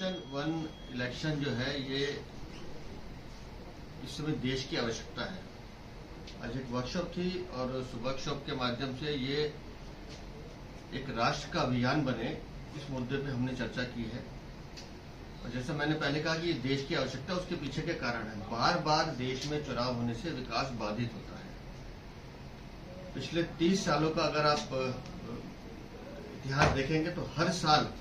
Nation one election जो है ये इस समय देश की आवश्यकता है। आज एक वर्कशॉप थी और उस वर्कशॉप के माध्यम से ये एक राष्ट्र का अभियान बने इस मुद्दे पे हमने चर्चा की है। और जैसा मैंने पहले कहा कि ये देश की आवश्यकता, उसके पीछे के कारण है। बार बार देश में चुनाव होने से विकास बाधित होता है। पिछले 30 सालों का अगर आप इतिहास देखेंगे तो हर साल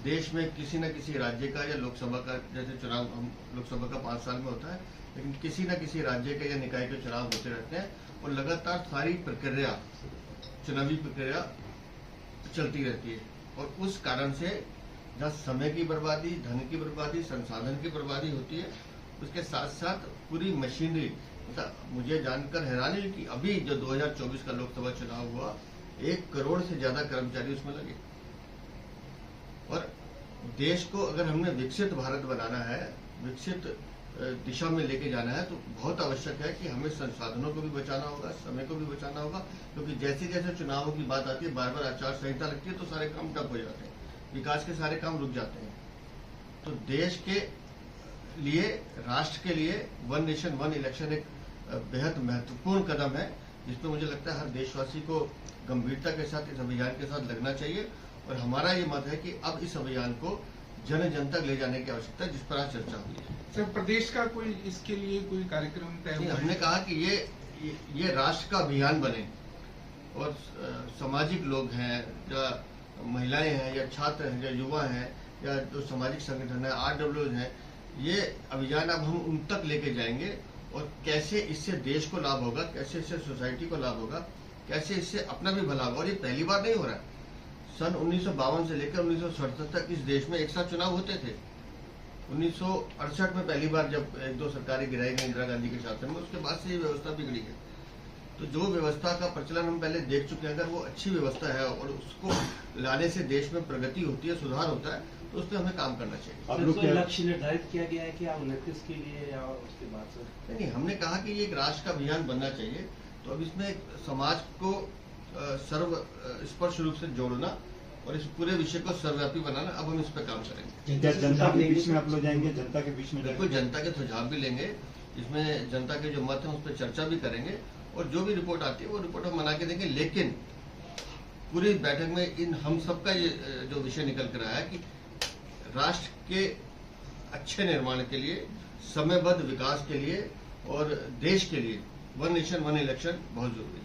देश में किसी न किसी राज्य का या लोकसभा का, जैसे चुनाव हम लोकसभा का 5 साल में होता है, लेकिन किसी न किसी राज्य के या निकाय के चुनाव होते रहते हैं और लगातार सारी प्रक्रिया, चुनावी प्रक्रिया चलती रहती है। और उस कारण से जहाँ समय की बर्बादी, धन की बर्बादी, संसाधन की बर्बादी होती है, उसके साथ साथ पूरी मशीनरी, मतलब मुझे जानकर हैरानी हुई कि अभी जो 2024 का लोकसभा चुनाव हुआ, 1 करोड़ से ज्यादा कर्मचारी उसमें लगे। और देश को अगर हमने विकसित भारत बनाना है, विकसित दिशा में लेके जाना है, तो बहुत आवश्यक है कि हमें संसाधनों को भी बचाना होगा, समय को भी बचाना होगा। क्योंकि जैसे जैसे चुनावों की बात आती है, बार बार आचार संहिता लगती है, तो सारे काम ठप हो जाते हैं, विकास के सारे काम रुक जाते हैं। तो देश के लिए, राष्ट्र के लिए वन नेशन वन इलेक्शन एक बेहद महत्वपूर्ण कदम है, जिसमें मुझे लगता है हर देशवासी को गंभीरता के साथ इस अभियान के साथ लगना चाहिए। और हमारा ये मत है कि अब इस अभियान को जन जन तक ले जाने की आवश्यकता है, जिस पर आज चर्चा हुई है। सर, प्रदेश का कोई इसके लिए कोई कार्यक्रम तय हुआ है? हमने कहा कि ये राष्ट्र का अभियान बने और सामाजिक लोग हैं, या महिलाएं हैं, या छात्र हैं, या युवा हैं, या जो सामाजिक संगठन है, RWs हैं, ये अभियान अब हम उन तक लेके जाएंगे। और कैसे इससे देश को लाभ होगा, कैसे इससे सोसाइटी को लाभ होगा, कैसे इससे अपना भी भला होगा। और ये पहली बार नहीं हो रहा है। सन 1952 से लेकर 1967 तक इस देश में एक साथ चुनाव होते थे। 1968 में पहली बार जब 1-2 सरकारें गिराई गई इंदिरा गांधी के शासन में, उसके बाद से ये व्यवस्था बिगड़ी है। तो जो व्यवस्था का प्रचलन हम पहले देख चुके हैं, अगर वो अच्छी व्यवस्था है और उसको लाने से देश में प्रगति होती है, सुधार होता है, तो उस पर हमें काम करना चाहिए। कोई लक्ष्य निर्धारित किया गया है कि 29 के लिए या उसके बाद से? नहीं, हमने कहा कि ये एक राष्ट्र का अभियान बनना चाहिए। तो अब इसमें समाज को सर्व स्पर्श रूप से जोड़ना और इस पूरे विषय को सर्वव्यापी बनाना, अब हम इस पर काम करेंगे। जनता के बीच में आप लोग जाएंगे? जनता के बीच में बिल्कुल, जनता के सुझाव भी लेंगे, इसमें जनता के जो मत है उस पर चर्चा भी करेंगे, और जो भी रिपोर्ट आती है वो रिपोर्ट हम बना के देंगे। लेकिन पूरी बैठक में इन हम सबका ये जो विषय निकल कर आया कि राष्ट्र के अच्छे निर्माण के लिए, समयबद्ध विकास के लिए और देश के लिए वन नेशन वन इलेक्शन बहुत जरूरी है।